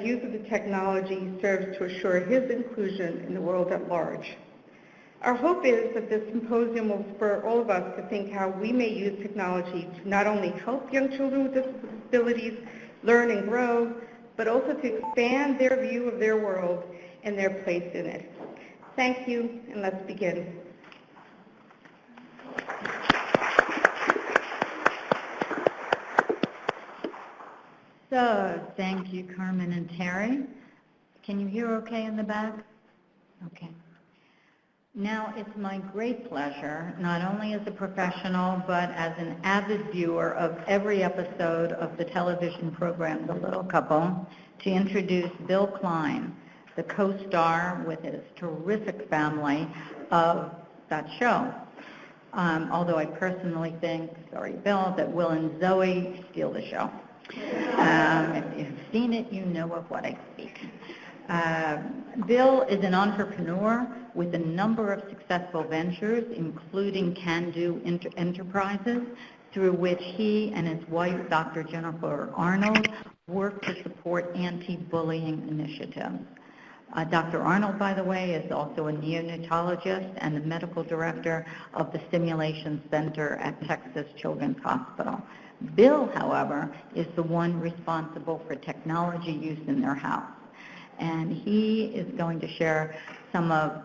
use of the technology serves to assure his inclusion in the world at large. Our hope is that this symposium will spur all of us to think how we may use technology to not only help young children with disabilities learn and grow, but also to expand their view of their world and their place in it. Thank you, and let's begin. So, thank you, Carmen and Terry. Can you hear okay in the back? Okay. Now, it's my great pleasure, not only as a professional, but as an avid viewer of every episode of the television program, The Little Couple, to introduce Bill Klein, the co-star with his terrific family of that show. Although I personally think, sorry, Bill, that Will and Zoe steal the show. If you've seen it, you know of what I speak. Bill is an entrepreneur with a number of successful ventures, including Can Do Enterprises, through which he and his wife, Dr. Jennifer Arnold, work to support anti-bullying initiatives. Dr. Arnold, by the way, is also a neonatologist and the medical director of the Stimulation Center at Texas Children's Hospital. Bill, however, is the one responsible for technology use in their house. And he is going to share some of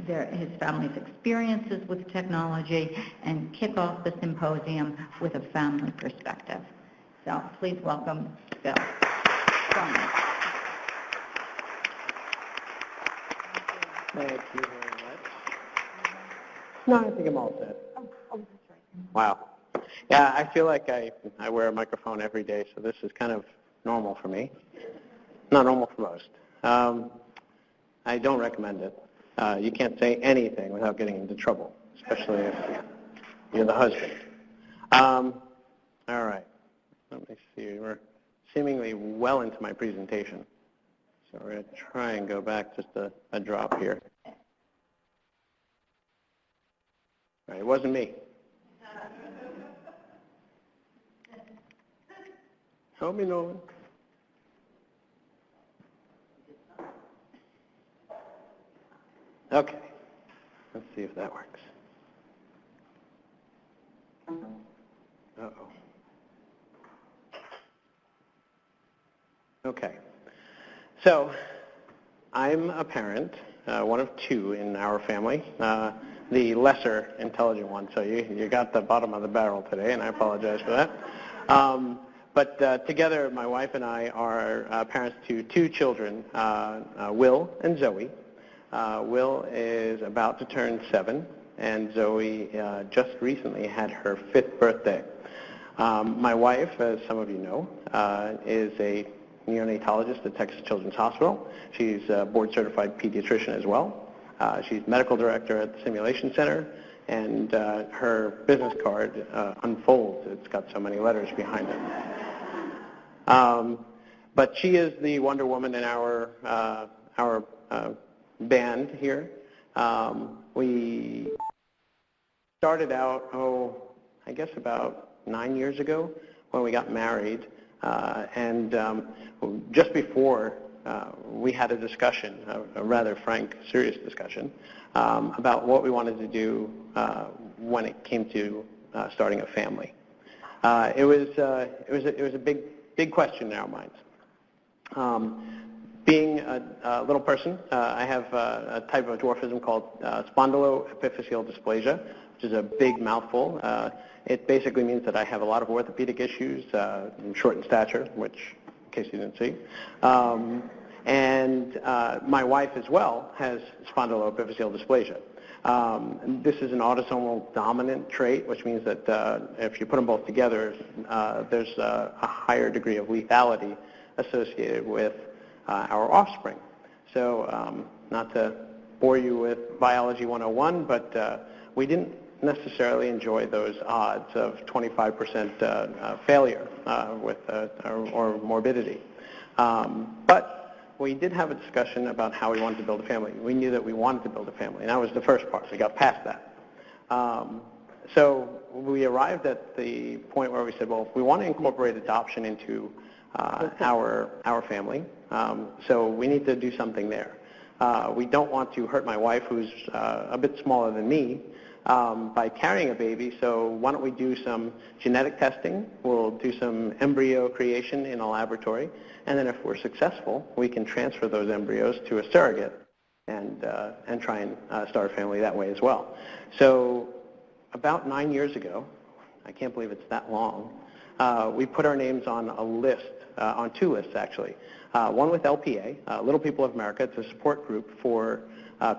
his family's experiences with technology and kick off the symposium with a family perspective. So please welcome Bill. Thank you very much. No, I think I'm all set. Oh, that's right. Wow. Yeah, I feel like I wear a microphone every day, so this is kind of normal for me. Not normal for most. I don't recommend it. You can't say anything without getting into trouble, especially if you're the husband. All right. Let me see. We're seemingly well into my presentation. So we're going to try and go back just a drop here. All right, it wasn't me. Help me, Nolan. Okay, let's see if that works. Uh-oh. Okay, so I'm a parent, one of two in our family, the lesser intelligent one, so you got the bottom of the barrel today, and I apologize for that. But together, my wife and I are parents to two children, Will and Zoe. Will is about to turn 7, and Zoe just recently had her 5th birthday. My wife, as some of you know, is a neonatologist at Texas Children's Hospital. She's a board-certified pediatrician as well. She's medical director at the Simulation Center, and her business card unfolds. It's got so many letters behind it. But she is the Wonder Woman in our band here. We started out, I guess about 9 years ago when we got married. And just before, we had a discussion, a rather frank, serious discussion, about what we wanted to do when it came to starting a family. It was a big question in our minds. Being a little person, I have a type of dwarfism called spondyloepiphyseal dysplasia, which is a big mouthful. It basically means that I have a lot of orthopedic issues. I'm short in stature, which, in case you didn't see. And my wife as well has spondyloepiphyseal dysplasia. This is an autosomal dominant trait, which means that if you put them both together, there's a higher degree of lethality associated with our offspring. So not to bore you with Biology 101, but we didn't necessarily enjoy those odds of 25% failure with or morbidity. But we did have a discussion about how we wanted to build a family. We knew that we wanted to build a family, and that was the first part. We got past that. So we arrived at the point where we said, well, if we want to incorporate adoption into our family. So we need to do something there. We don't want to hurt my wife, who's a bit smaller than me, by carrying a baby, so why don't we do some genetic testing, we'll do some embryo creation in a laboratory, and then if we're successful, we can transfer those embryos to a surrogate and try and start a family that way as well. So about 9 years ago, I can't believe it's that long, we put our names on a list, on 2 lists actually. One with LPA, Little People of America. It's a support group for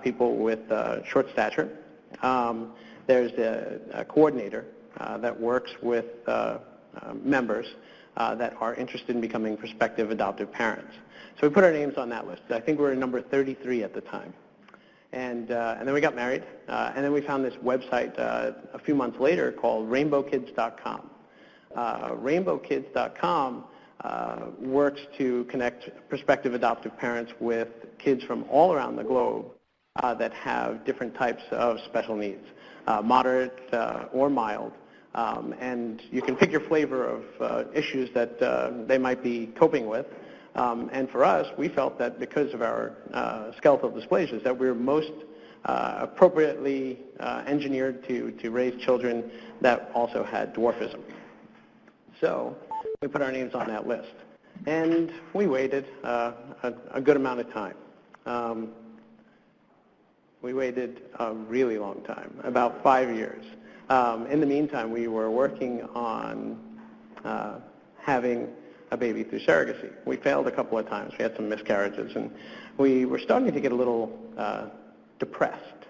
people with short stature. There's a coordinator that works with members that are interested in becoming prospective adoptive parents. So we put our names on that list. I think we were number 33 at the time. And then we got married, and then we found this website a few months later called rainbowkids.com. Rainbowkids.com works to connect prospective adoptive parents with kids from all around the globe that have different types of special needs, moderate or mild. And you can pick your flavor of issues that they might be coping with. And for us, we felt that because of our skeletal dysplasias, that we were most appropriately engineered to raise children that also had dwarfism. So we put our names on that list. And we waited a good amount of time. We waited a really long time, about 5 years. In the meantime, we were working on having a baby through surrogacy. We failed a couple of times. We had some miscarriages, and we were starting to get a little depressed.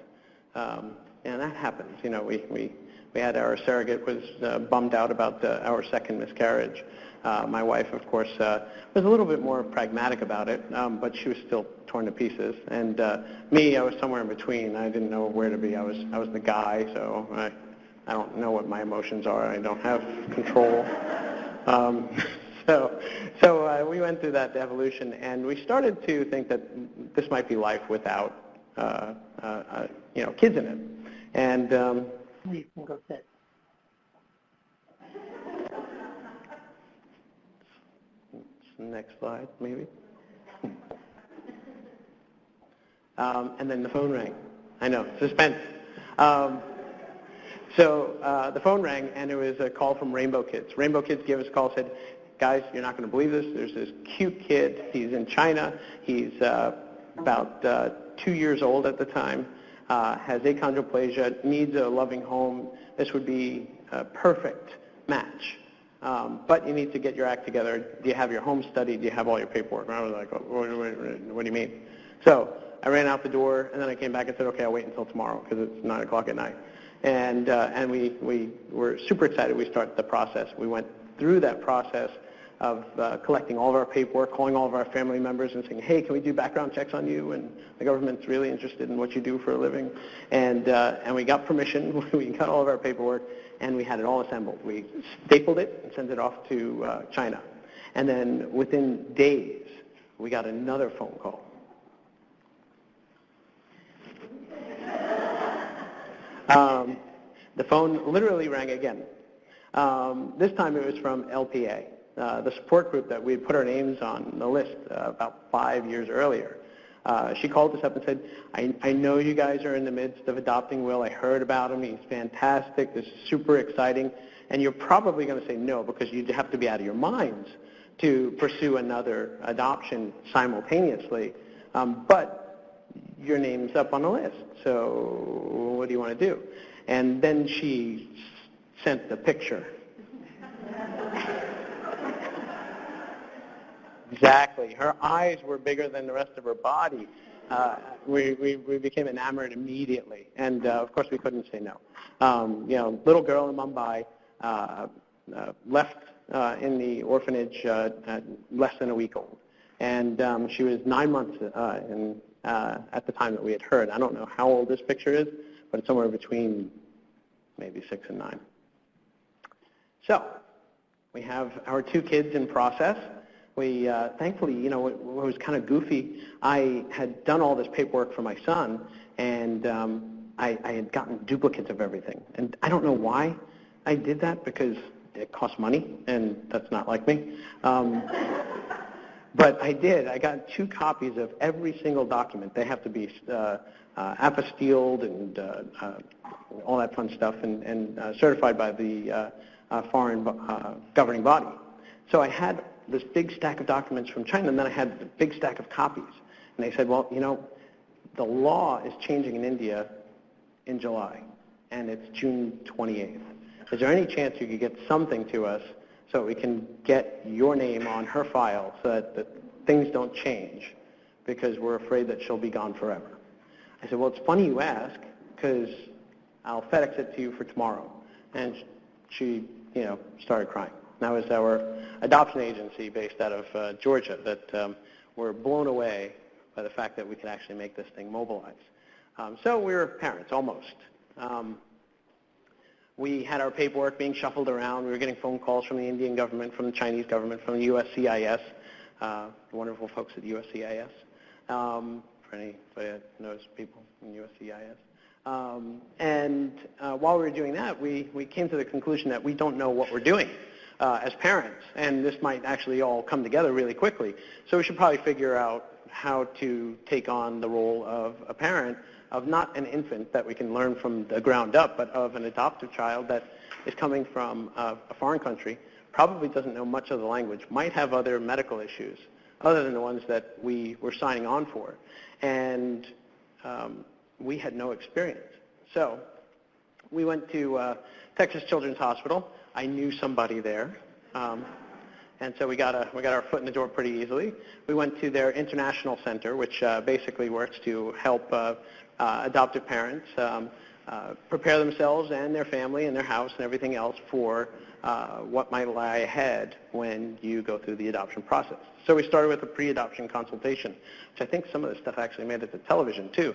And that happens. You know, we had our surrogate was bummed out about our second miscarriage. My wife, of course, was a little bit more pragmatic about it, but she was still torn to pieces. And me, I was somewhere in between. I didn't know where to be. I was the guy, so I don't know what my emotions are. I don't have control. So we went through that evolution, and we started to think that this might be life without kids in it. And you can go sit. Next slide, maybe. And then the phone rang. I know, suspense. So the phone rang, and it was a call from Rainbow Kids. Rainbow Kids gave us a call, said, guys, you're not going to believe this. There's this cute kid. He's in China. He's about 2 years old at the time, has achondroplasia, needs a loving home. This would be a perfect match. But you need to get your act together. Do you have your home study? Do you have all your paperwork? And I was like, what do you mean? So I ran out the door, and then I came back and said, okay, I'll wait until tomorrow because it's 9 o'clock at night. And we were super excited. We started the process. We went through that process of collecting all of our paperwork, calling all of our family members and saying, hey, can we do background checks on you? And the government's really interested in what you do for a living. And we got permission. We got all of our paperwork, and we had it all assembled. We stapled it and sent it off to China. And then within days, we got another phone call. The phone literally rang again. This time it was from LPA, the support group that we had put our names on the list about 5 years earlier. She called us up and said, I know you guys are in the midst of adopting Will. I heard about him. He's fantastic. This is super exciting. And you're probably going to say no because you'd have to be out of your minds to pursue another adoption simultaneously. But your name's up on the list, so what do you want to do? And then she sent the picture. Exactly. Her eyes were bigger than the rest of her body. We became enamored immediately, and of course we couldn't say no. Little girl in Mumbai left in the orphanage less than a week old, and she was 9 months at the time that we had heard. I don't know how old this picture is, but it's somewhere between maybe 6 and 9. So we have our 2 kids in process. We thankfully, it was kind of goofy. I had done all this paperwork for my son, and I had gotten duplicates of everything. And I don't know why I did that, because it costs money, and that's not like me. But I did. I got 2 copies of every single document. They have to be apostilled and all that fun stuff, and certified by the foreign governing body. So I had this big stack of documents from China, and then I had a big stack of copies. And they said, well, you know, the law is changing in India in July, and it's June 28th. Is there any chance you could get something to us so we can get your name on her file so that things don't change, because we're afraid that she'll be gone forever? I said, well, it's funny you ask, because I'll FedEx it to you for tomorrow. And she, you know, started crying. That was our adoption agency based out of Georgia that were blown away by the fact that we could actually make this thing mobilize. So we were parents, almost. We had our paperwork being shuffled around. We were getting phone calls from the Indian government, from the Chinese government, from the USCIS, the wonderful folks at USCIS, for anybody that knows people in USCIS. And while we were doing that, we came to the conclusion that we don't know what we're doing as parents, and this might actually all come together really quickly. So we should probably figure out how to take on the role of a parent of not an infant that we can learn from the ground up, but of an adoptive child that is coming from a foreign country, probably doesn't know much of the language, might have other medical issues other than the ones that we were signing on for. And we had no experience. So we went to Texas Children's Hospital. I knew somebody there. And so we got our foot in the door pretty easily. We went to their international center, which basically works to help adoptive parents prepare themselves and their family and their house and everything else for what might lie ahead when you go through the adoption process. So we started with a pre-adoption consultation, which I think some of this stuff actually made it to television too.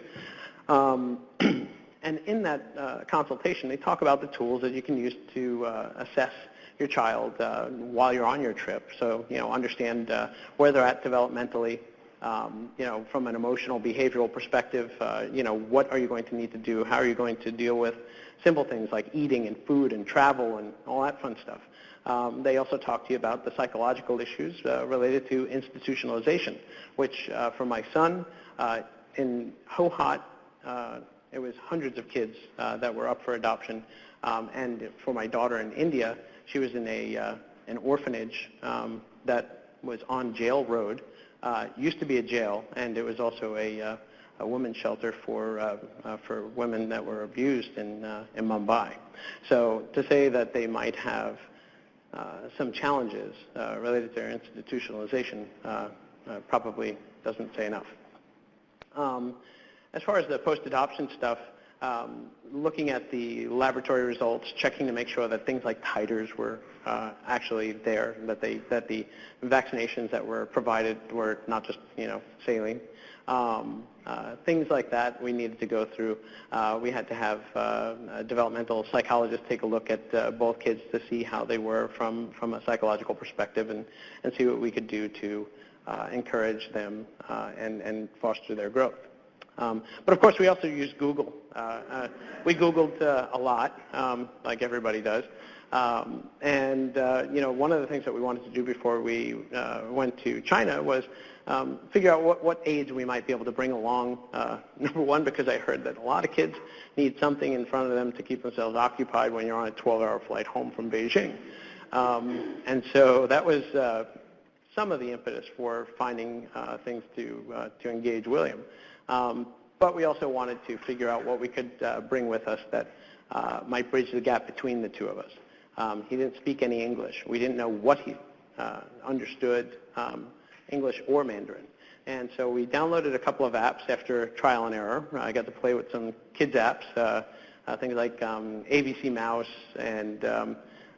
And in that consultation, they talk about the tools that you can use to assess your child while you're on your trip. So, you know, understand where they're at developmentally, you know, from an emotional, behavioral perspective, you know, what are you going to need to do? How are you going to deal with simple things like eating and food and travel and all that fun stuff? They also talk to you about the psychological issues related to institutionalization, which for my son in Hohat, it was hundreds of kids that were up for adoption. And for my daughter in India, she was in an orphanage that was on Jail Road. Used to be a jail, and it was also a women's shelter for women that were abused in Mumbai. So to say that they might have some challenges related to their institutionalization probably doesn't say enough. As far as the post-adoption stuff, looking at the laboratory results, checking to make sure that things like titers were actually there, that the vaccinations that were provided were not just, you know, saline. Things like that we needed to go through. We had to have a developmental psychologist take a look at both kids to see how they were from a psychological perspective and see what we could do to encourage them and foster their growth. But of course, we also use Google. We Googled a lot, like everybody does. And you know, one of the things that we wanted to do before we went to China was figure out what age we might be able to bring along. Number one, because I heard that a lot of kids need something in front of them to keep themselves occupied when you're on a 12-hour flight home from Beijing. And so that was some of the impetus for finding things to engage William. But we also wanted to figure out what we could bring with us that might bridge the gap between the two of us. He didn't speak any English. We didn't know what he understood, English or Mandarin. And so we downloaded a couple of apps after trial and error. I got to play with some kids' apps, things like ABC Mouse and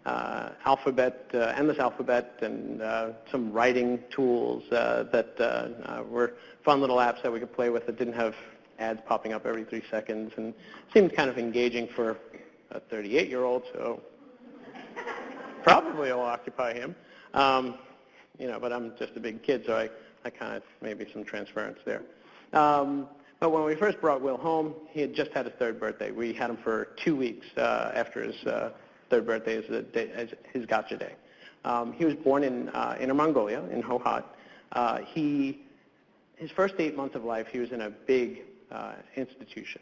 endless alphabet, and some writing tools that were fun little apps that we could play with that didn't have ads popping up every 3 seconds, and seemed kind of engaging for a 38-year-old, so probably will occupy him. You know, but I'm just a big kid, so I kind of maybe some transference there. But when we first brought Will home, he had just had his 3rd birthday. We had him for 2 weeks after his third birthday as his gotcha day. He was born in Inner Mongolia, in Hohat. His first 8 months of life, he was in a big institution.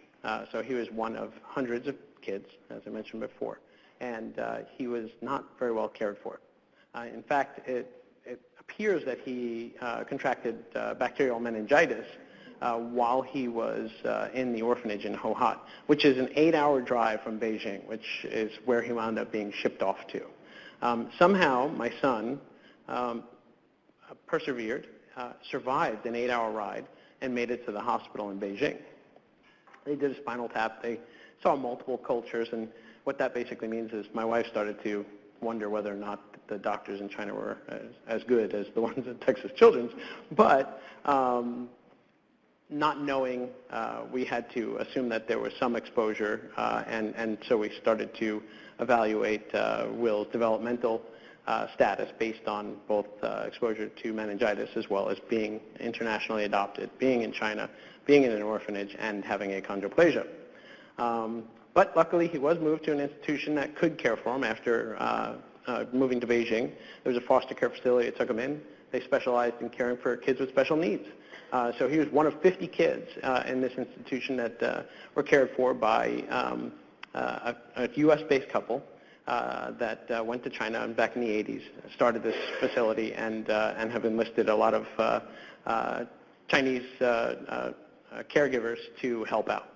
So he was one of hundreds of kids, as I mentioned before, and he was not very well cared for. In fact, it appears that he contracted bacterial meningitis while he was in the orphanage in Hohat, which is an 8-hour drive from Beijing, which is where he wound up being shipped off to. Somehow, my son persevered, survived an 8-hour ride, and made it to the hospital in Beijing. They did a spinal tap. They saw multiple cultures, and what that basically means is my wife started to wonder whether or not the doctors in China were as good as the ones at Texas Children's, but not knowing, we had to assume that there was some exposure, and so we started to evaluate Will's developmental status based on both exposure to meningitis as well as being internationally adopted, being in China, being in an orphanage, and having achondroplasia. But luckily, he was moved to an institution that could care for him after moving to Beijing. There was a foster care facility that took him in. They specialized in caring for kids with special needs. So he was one of 50 kids in this institution that were cared for by a U.S.-based couple that went to China back in the 80s, started this facility, and have enlisted a lot of Chinese caregivers to help out.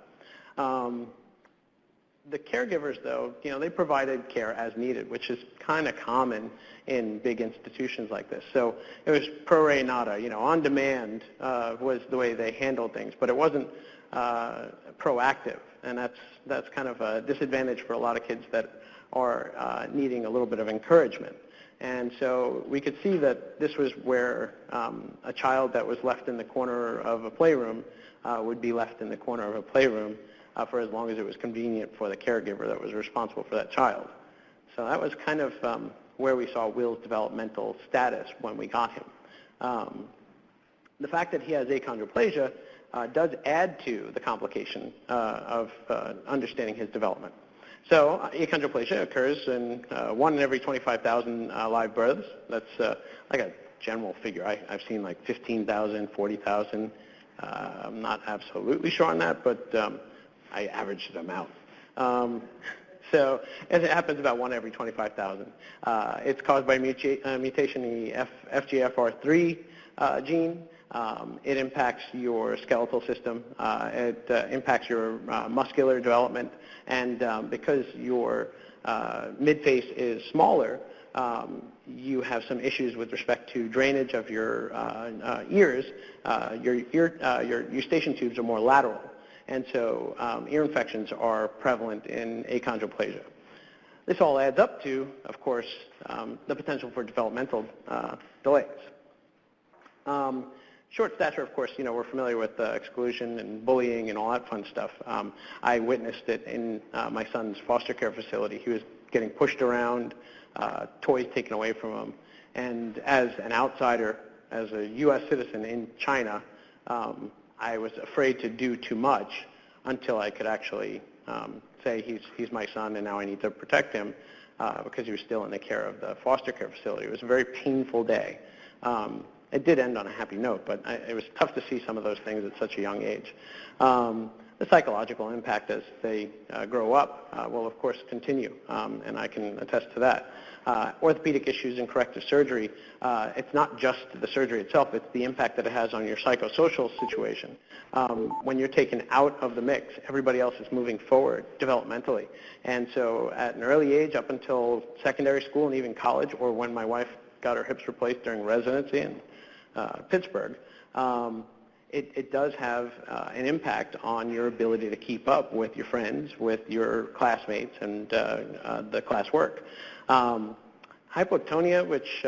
The caregivers, though, they provided care as needed, which is kind of common in big institutions like this. So it was pro re nata, on demand was the way they handled things, but it wasn't proactive, and that's kind of a disadvantage for a lot of kids that are needing a little bit of encouragement. And so we could see that this was where a child that was left in the corner of a playroom would be left in the corner of a playroom for as long as it was convenient for the caregiver that was responsible for that child. So that was kind of where we saw Will's developmental status when we got him. The fact that he has achondroplasia does add to the complication of understanding his development. So achondroplasia occurs in 1 in every 25,000 live births. That's like a general figure. I've seen like 15,000, 40,000. I'm not absolutely sure on that, but I averaged them out. So as it happens about 1 every 25,000. It's caused by mutation in the FGFR3 gene. It impacts your skeletal system. It impacts your muscular development. And because your midface is smaller, you have some issues with respect to drainage of your ears. Your eustachian tubes are more lateral. And so ear infections are prevalent in achondroplasia. This all adds up to, of course, the potential for developmental delays. Short stature, of course, we're familiar with exclusion and bullying and all that fun stuff. I witnessed it in my son's foster care facility. He was getting pushed around, toys taken away from him. And as an outsider, as a U.S. citizen in China, I was afraid to do too much until I could actually say he's my son and now I need to protect him because he was still in the care of the foster care facility. It was a very painful day. It did end on a happy note, but it was tough to see some of those things at such a young age. The psychological impact as they grow up will, of course, continue, and I can attest to that. Orthopedic issues and corrective surgery, it's not just the surgery itself, it's the impact that it has on your psychosocial situation. When you're taken out of the mix, everybody else is moving forward developmentally. And so at an early age, up until secondary school and even college, or when my wife got her hips replaced during residency in Pittsburgh, it does have an impact on your ability to keep up with your friends, with your classmates, and the classwork. Hypotonia, which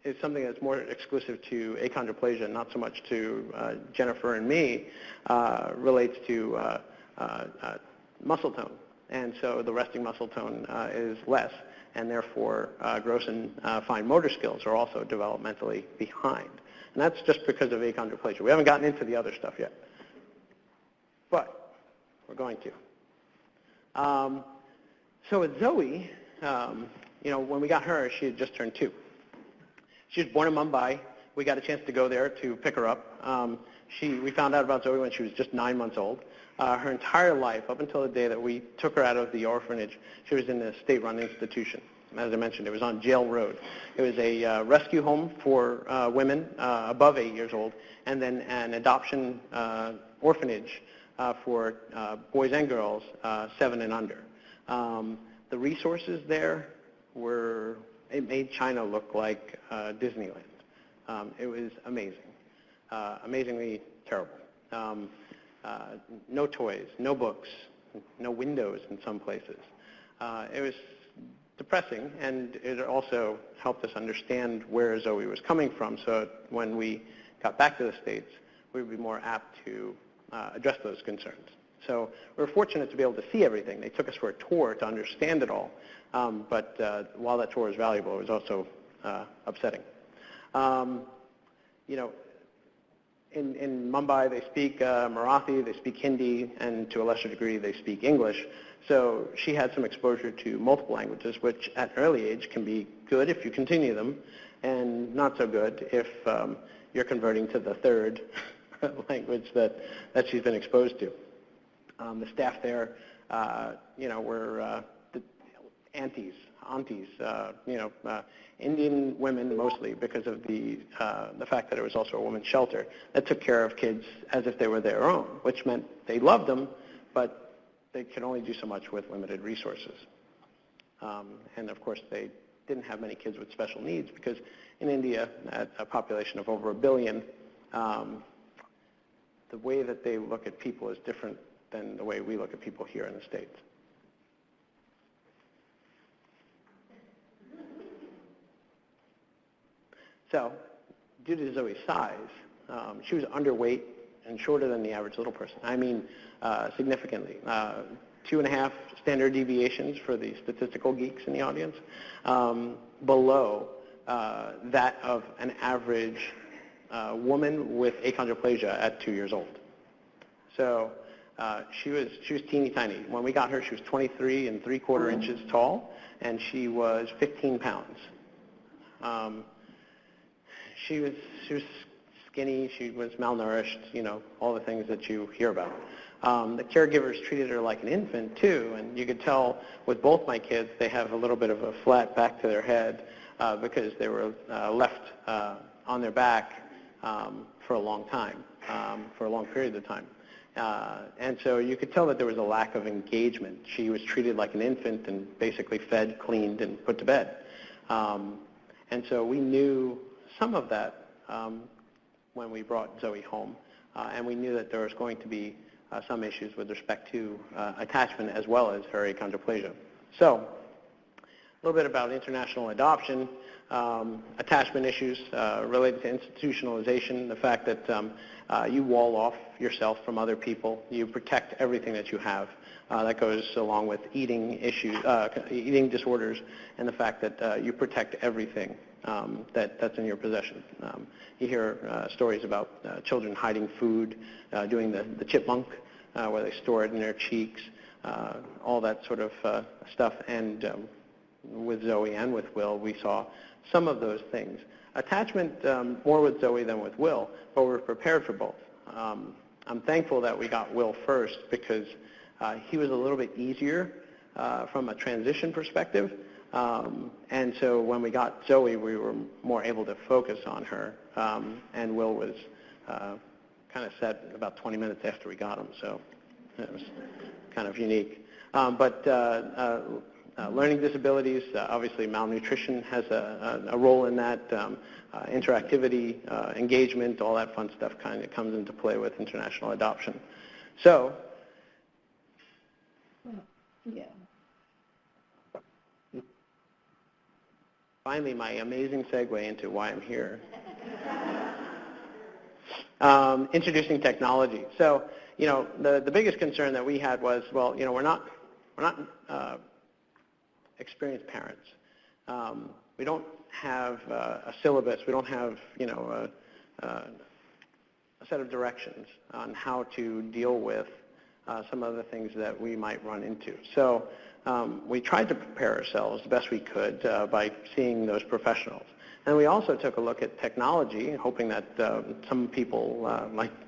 is something that's more exclusive to achondroplasia, not so much to Jennifer and me, relates to muscle tone. And so the resting muscle tone is less, and therefore gross and fine motor skills are also developmentally behind. And that's just because of achondroplasia. We haven't gotten into the other stuff yet, but we're going to. So with Zoe, when we got her, she had just turned 2. She was born in Mumbai. We got a chance to go there to pick her up. We found out about Zoe when she was just 9 months old. Her entire life, up until the day that we took her out of the orphanage, she was in a state-run institution. As I mentioned, it was on Jail Road. It was a rescue home for women above 8 years old, and then an adoption orphanage for boys and girls 7 and under. The resources there it made China look like Disneyland. It was amazing, amazingly terrible. No toys, no books, no windows in some places. It was depressing, and it also helped us understand where Zoe was coming from, so when we got back to the States, we would be more apt to address those concerns. So we were fortunate to be able to see everything. They took us for a tour to understand it all, but while that tour was valuable, it was also upsetting. In Mumbai, they speak Marathi, they speak Hindi, and to a lesser degree, they speak English. So she had some exposure to multiple languages, which at an early age can be good if you continue them, and not so good if you're converting to the third language that she's been exposed to. The staff there, were the aunties, Indian women mostly, because of the fact that it was also a women's shelter that took care of kids as if they were their own, which meant they loved them, but they could only do so much with limited resources. And of course, they didn't have many kids with special needs because in India, at a population of over 1 billion, the way that they look at people is different than the way we look at people here in the States. So, due to Zoe's size, she was underweight and shorter than the average little person. I mean, significantly. 2.5 standard deviations for the statistical geeks in the audience, below that of an average woman with achondroplasia at 2 years old. So she was teeny tiny. When we got her, she was 23 3/4 inches tall, and she was 15 pounds. She was skinny, she was malnourished, all the things that you hear about. The caregivers treated her like an infant too, and you could tell with both my kids, they have a little bit of a flat back to their head because they were left on their back for a long time, for a long period of time. And so you could tell that there was a lack of engagement. She was treated like an infant and basically fed, cleaned, and put to bed. And so we knew some of that when we brought Zoe home, and we knew that there was going to be some issues with respect to attachment as well as her achondroplasia. So a little bit about international adoption, attachment issues related to institutionalization, the fact that you wall off yourself from other people, you protect everything that you have. That goes along with eating issues, eating disorders, and the fact that you protect everything that's in your possession. You hear stories about children hiding food, doing the chipmunk, where they store it in their cheeks, all that sort of stuff. And with Zoe and with Will, we saw some of those things. Attachment more with Zoe than with Will, but we're prepared for both. I'm thankful that we got Will first because he was a little bit easier from a transition perspective. And so when we got Zoe, we were more able to focus on her. And Will was kind of set about 20 minutes after we got him, so it was kind of unique. But learning disabilities, obviously malnutrition has a role in that. Interactivity, engagement, all that fun stuff kind of comes into play with international adoption. So, Yeah. finally, my amazing segue into why I'm here. Introducing technology. So, the biggest concern that we had was, well, we're not experienced parents. We don't have a syllabus. We don't have, a set of directions on how to deal with some of the things that we might run into. So we tried to prepare ourselves the best we could by seeing those professionals. And we also took a look at technology, hoping that some people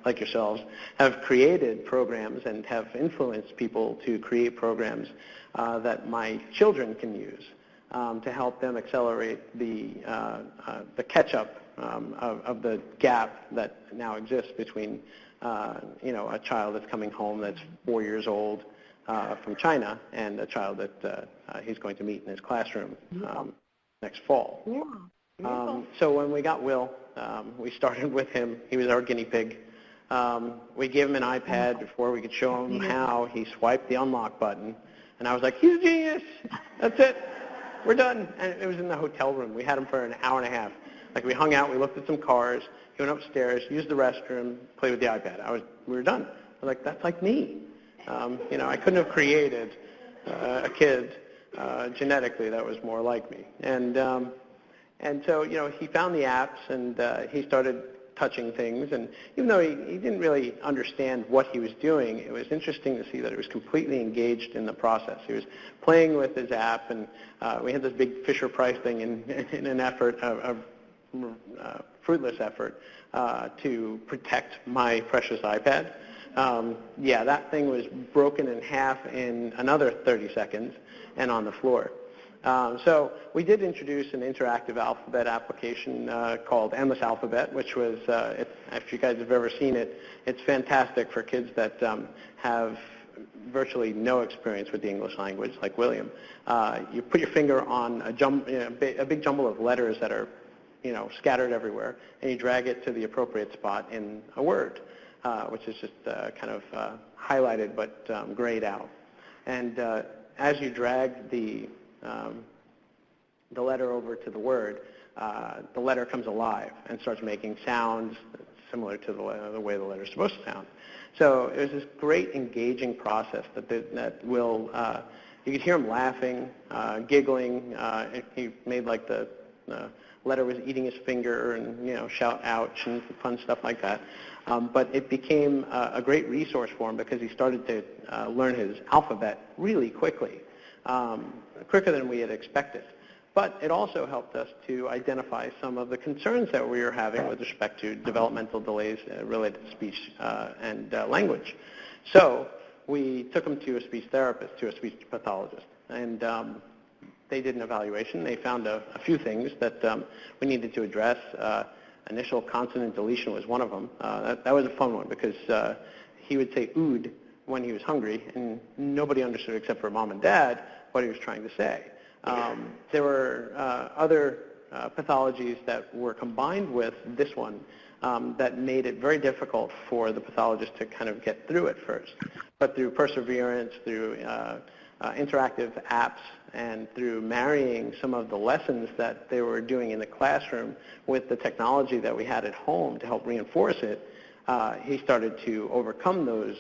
like yourselves have created programs and have influenced people to create programs that my children can use to help them accelerate the catch-up of the gap that now exists between a child that's coming home that's 4 years old from China and a child that he's going to meet in his classroom next fall. Yeah. So when we got Will, we started with him. He was our guinea pig. We gave him an iPad before we could show him how he swiped the unlock button. And I was like, he's a genius. That's it. We're done. And it was in the hotel room. We had him for an hour and a half. Like, we hung out. We looked at some cars. He went upstairs, used the restroom, played with the iPad. We were done. I was like, that's like me. I couldn't have created a kid genetically that was more like me. And so, he found the apps, and he started touching things. And even though he didn't really understand what he was doing, it was interesting to see that he was completely engaged in the process. He was playing with his app, and we had this big Fisher-Price thing in an effort, a fruitless effort, to protect my precious iPad. That thing was broken in half in another 30 seconds and on the floor. So we did introduce an interactive alphabet application called Endless Alphabet, which was, if you guys have ever seen it, it's fantastic for kids that have virtually no experience with the English language, like William. You put your finger on a big jumble of letters that are scattered everywhere, and you drag it to the appropriate spot in a word, which is just kind of highlighted but grayed out. And as you drag the letter over to the word, the letter comes alive and starts making sounds similar to the way the letter is supposed to sound. So it was this great engaging process that Will, you could hear him laughing, giggling. He made like the letter was eating his finger and shout ouch and fun stuff like that. But it became a great resource for him because he started to learn his alphabet really quickly. Quicker than we had expected. But it also helped us to identify some of the concerns that we were having with respect to developmental delays related to speech and language. So we took him to a speech therapist, to a speech pathologist, and they did an evaluation. They found a few things that we needed to address. Initial consonant deletion was one of them. That was a fun one because he would say ood when he was hungry, and nobody understood except for mom and dad what he was trying to say. There were other pathologies that were combined with this one that made it very difficult for the pathologist to kind of get through it first. But through perseverance, through interactive apps, and through marrying some of the lessons that they were doing in the classroom with the technology that we had at home to help reinforce it, he started to overcome those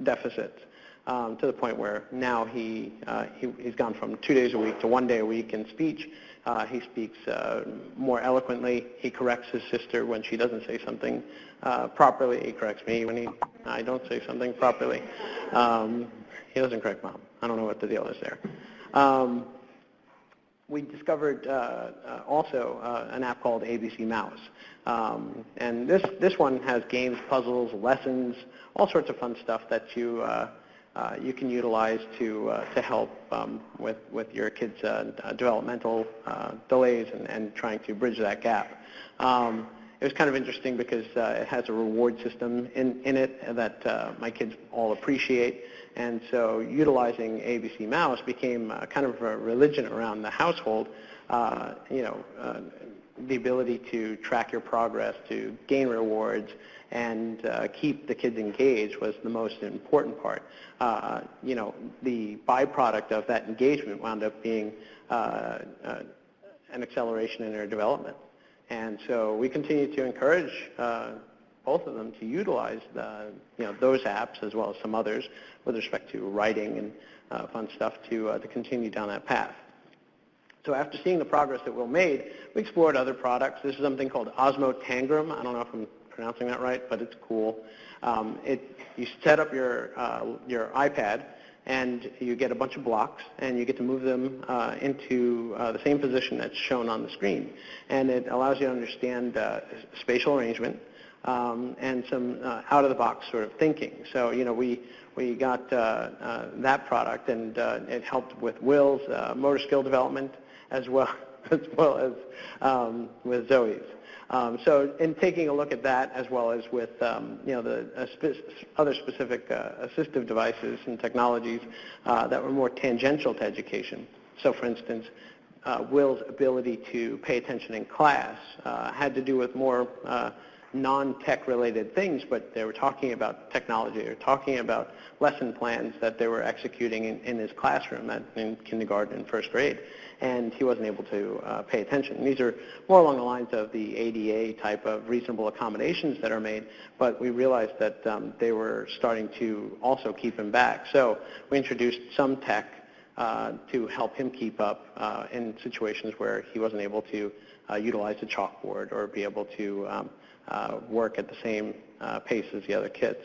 deficits to the point where now he's gone from 2 days a week to 1 day a week in speech. He speaks more eloquently. He corrects his sister when she doesn't say something properly. He corrects me when I don't say something properly. He doesn't correct mom. I don't know what the deal is there. We discovered also an app called ABC Mouse. And this one has games, puzzles, lessons, all sorts of fun stuff that you can utilize to help with your kids' developmental delays and trying to bridge that gap. It was kind of interesting because it has a reward system in it that my kids all appreciate. And so utilizing ABC Mouse became kind of a religion around the household. The ability to track your progress, to gain rewards, and keep the kids engaged was the most important part. The byproduct of that engagement wound up being an acceleration in their development. And so we continue to encourage both of them to utilize those apps as well as some others with respect to writing and fun stuff to continue down that path. So after seeing the progress that Will made, we explored other products. This is something called Osmo Tangram. I don't know if I'm pronouncing that right, but it's cool. You set up your iPad, and you get a bunch of blocks, and you get to move them into the same position that's shown on the screen. And it allows you to understand spatial arrangement and some out-of-the-box sort of thinking. So, we got that product, and it helped with Will's motor skill development as well as with Zoe's. So in taking a look at that, as well as with the other specific assistive devices and technologies that were more tangential to education. So for instance, Will's ability to pay attention in class had to do with more non-tech related things, but they were talking about technology. They were talking about lesson plans that they were executing in his classroom in kindergarten and first grade, and he wasn't able to pay attention. And these are more along the lines of the ADA type of reasonable accommodations that are made, but we realized that they were starting to also keep him back. So we introduced some tech to help him keep up in situations where he wasn't able to utilize the chalkboard or be able to work at the same pace as the other kids.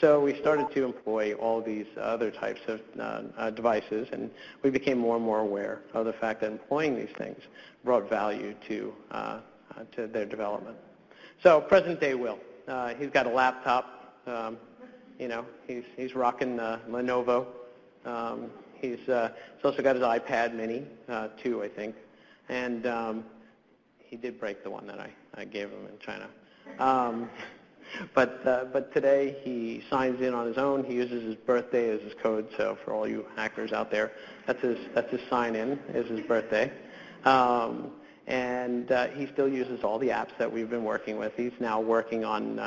So we started to employ all these other types of devices, and we became more and more aware of the fact that employing these things brought value to their development. So present day Will, he's got a laptop. He's rocking Lenovo. He's also got his iPad Mini too, I think, and he did break the one that I gave him in China. But today he signs in on his own. He uses his birthday as his code. So for all you hackers out there, that's his sign in, is his birthday. And he still uses all the apps that we've been working with. He's now working on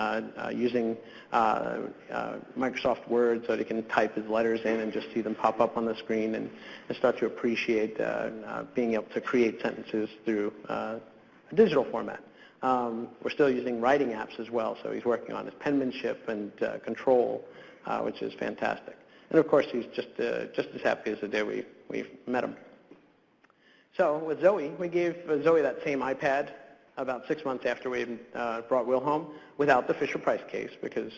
using Microsoft Word so that he can type his letters in and just see them pop up on the screen, and start to appreciate being able to create sentences through a digital format. We're still using writing apps as well, so he's working on his penmanship and control, which is fantastic. And of course, he's just as happy as the day we met him. So with Zoe, we gave Zoe that same iPad about 6 months after we brought Will home, without the Fisher-Price case, because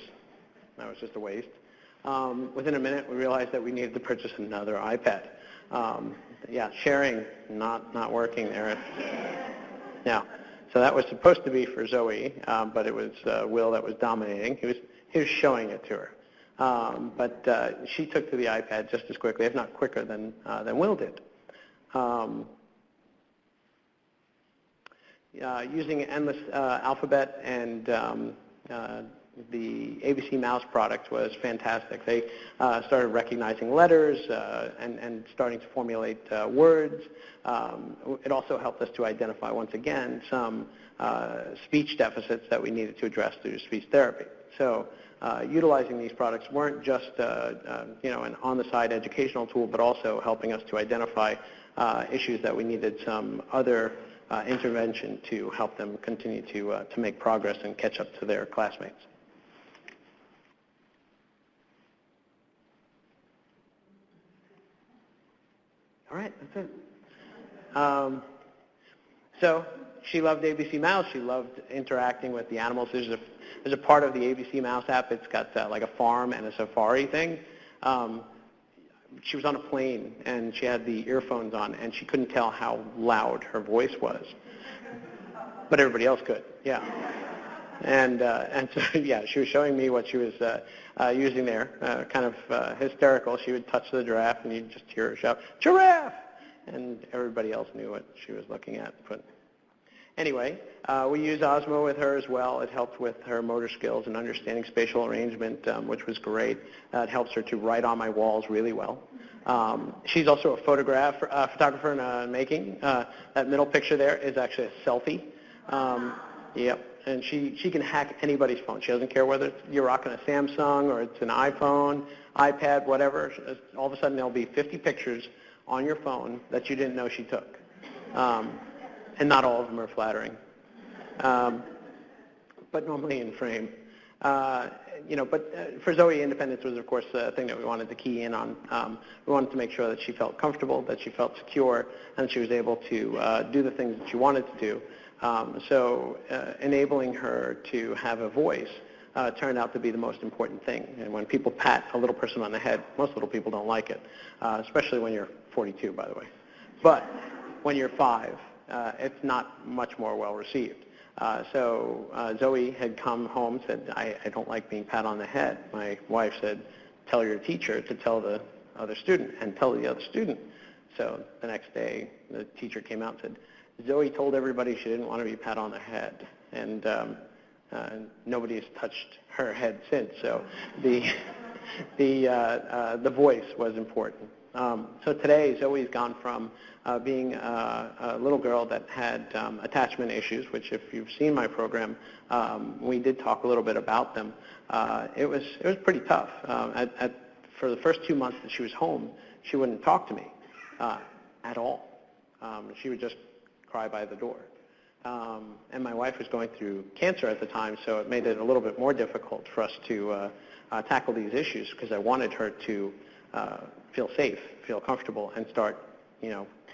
that was just a waste. Within a minute, we realized that we needed to purchase another iPad. Sharing not working there. Yeah. So that was supposed to be for Zoe, but it was Will that was dominating. He was showing it to her. But she took to the iPad just as quickly, if not quicker than Will did. Using Endless Alphabet and the ABC Mouse product was fantastic. They started recognizing letters and starting to formulate words. It also helped us to identify, once again, some speech deficits that we needed to address through speech therapy. So utilizing these products weren't just an on-the-side educational tool, but also helping us to identify issues that we needed some other intervention to help them continue to make progress and catch up to their classmates. All right, that's it. So she loved ABC Mouse. She loved interacting with the animals. There's a part of the ABC Mouse app. It's got like a farm and a safari thing. She was on a plane, and she had the earphones on, and she couldn't tell how loud her voice was. But everybody else could, yeah. And so, yeah, she was showing me what she was using there, kind of hysterical. She would touch the giraffe, and you'd just hear her shout, "Giraffe!" And everybody else knew what she was looking at. But anyway, we use Osmo with her as well. It helped with her motor skills and understanding spatial arrangement, which was great. It helps her to write on my walls really well. She's also a photographer in making. That middle picture there is actually a selfie. Yep. And she can hack anybody's phone. She doesn't care whether you're rocking a Samsung or it's an iPhone, iPad, whatever. All of a sudden, there'll be 50 pictures on your phone that you didn't know she took. And not all of them are flattering, but normally in frame. But for Zoe, independence was, of course, a thing that we wanted to key in on. We wanted to make sure that she felt comfortable, that she felt secure, and she was able to do the things that she wanted to do So enabling her to have a voice turned out to be the most important thing. And when people pat a little person on the head, most little people don't like it, especially when you're 42, by the way. But when you're 5, it's not much more well received. So Zoe had come home and said, I don't like being pat on the head. My wife said, tell your teacher to tell the other student and tell the other student. So the next day, the teacher came out and said, Zoe told everybody she didn't want to be pat on the head. And nobody has touched her head since. So the voice was important. So today, Zoe's gone from being a little girl that had attachment issues, which if you've seen my program, we did talk a little bit about them. It was pretty tough. For the first 2 months that she was home, she wouldn't talk to me at all. She would just cry by the door. And my wife was going through cancer at the time, so it made it a little bit more difficult for us to tackle these issues because I wanted her to feel safe, feel comfortable, and start,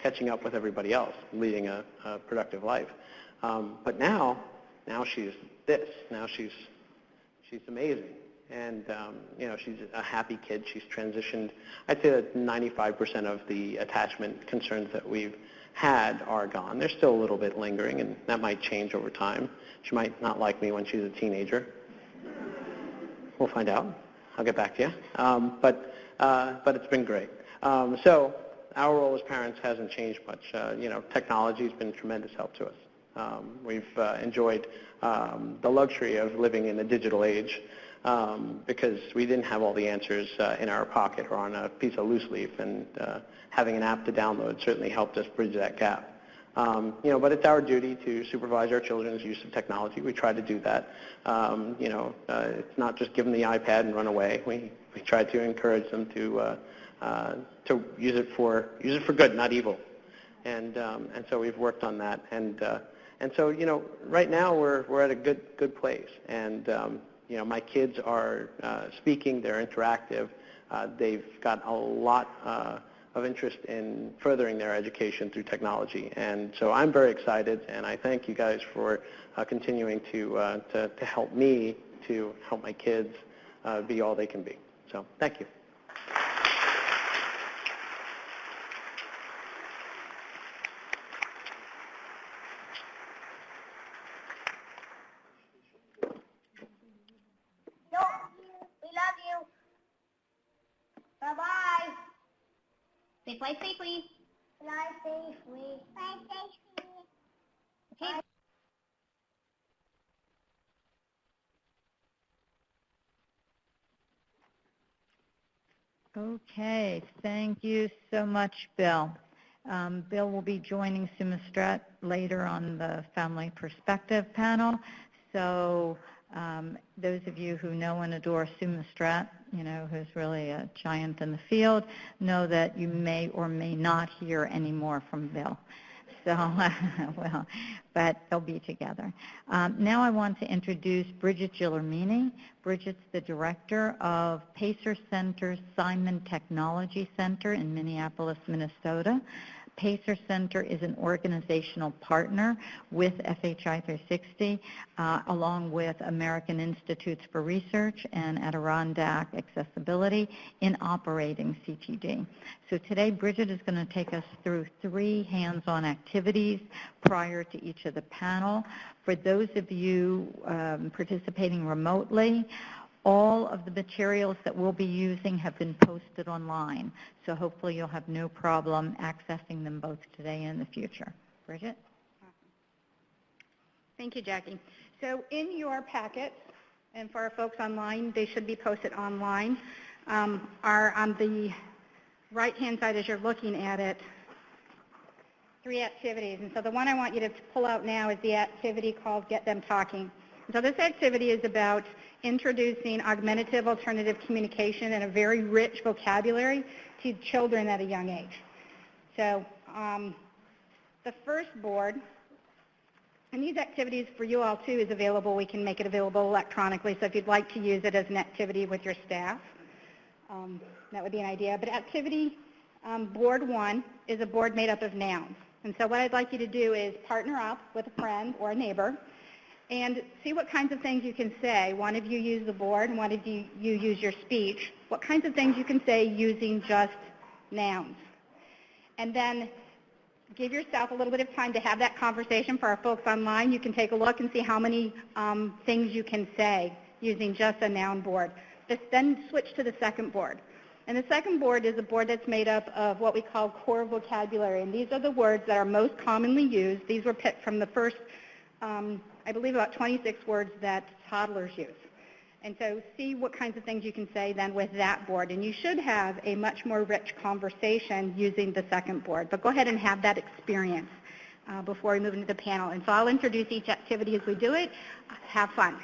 catching up with everybody else, leading a productive life. But now she's this. Now she's amazing, and she's a happy kid. She's transitioned. I'd say that 95% of the attachment concerns that we've had are gone. They're still a little bit lingering, and that might change over time. She might not like me when she's a teenager. We'll find out. I'll get back to you. But it's been great. So our role as parents hasn't changed much. Technology has been a tremendous help to us. We've enjoyed the luxury of living in a digital age because we didn't have all the answers in our pocket or on a piece of loose leaf, and having an app to download certainly helped us bridge that gap. But it's our duty to supervise our children's use of technology. We try to do that. It's not just give them the iPad and run away. We try to encourage them to use it for good, not evil. And so we've worked on that. And so right now we're at a good place. And my kids are speaking. They're interactive. They've got a lot of interest in furthering their education through technology. And so I'm very excited, and I thank you guys for continuing to help me to help my kids be all they can be. So thank you. We love you. Bye-bye. Say fly safely. Fly safely. Fly safely. Okay. Okay, thank you so much, Bill. Bill will be joining Sumistrat later on the Family Perspective panel. So those of you who know and adore Sumistrat, who's really a giant in the field, know that you may or may not hear any more from Bill. So, but they'll be together. Now I want to introduce Bridget Gillermini. Bridget's the director of Pacer Center's Simon Technology Center in Minneapolis, Minnesota. Pacer Center is an organizational partner with FHI 360, along with American Institutes for Research and Adirondack Accessibility in operating CTD. So today, Bridget is going to take us through 3 hands-on activities prior to each of the panel. For those of you participating remotely, all of the materials that we'll be using have been posted online, so hopefully you'll have no problem accessing them both today and in the future. Bridget? Thank you, Jackie. So in your packet, and for our folks online, they should be posted online, are on the right-hand side as you're looking at it, 3 activities. And so the one I want you to pull out now is the activity called Get Them Talking. And so this activity is about introducing augmentative alternative communication and a very rich vocabulary to children at a young age. So the first board, and these activities for you all too is available. We can make it available electronically, so if you'd like to use it as an activity with your staff, that would be an idea. But activity board 1 is a board made up of nouns. And so what I'd like you to do is partner up with a friend or a neighbor and see what kinds of things you can say. One of you use the board, and one of you use your speech. What kinds of things you can say using just nouns. And then give yourself a little bit of time to have that conversation. For our folks online, you can take a look and see how many things you can say using just a noun board. Then switch to the second board. And the second board is a board that's made up of what we call core vocabulary. And these are the words that are most commonly used. These were picked from the first, I believe, about 26 words that toddlers use. And so see what kinds of things you can say then with that board. And you should have a much more rich conversation using the second board. But go ahead and have that experience before we move into the panel. And so I'll introduce each activity as we do it. Have fun.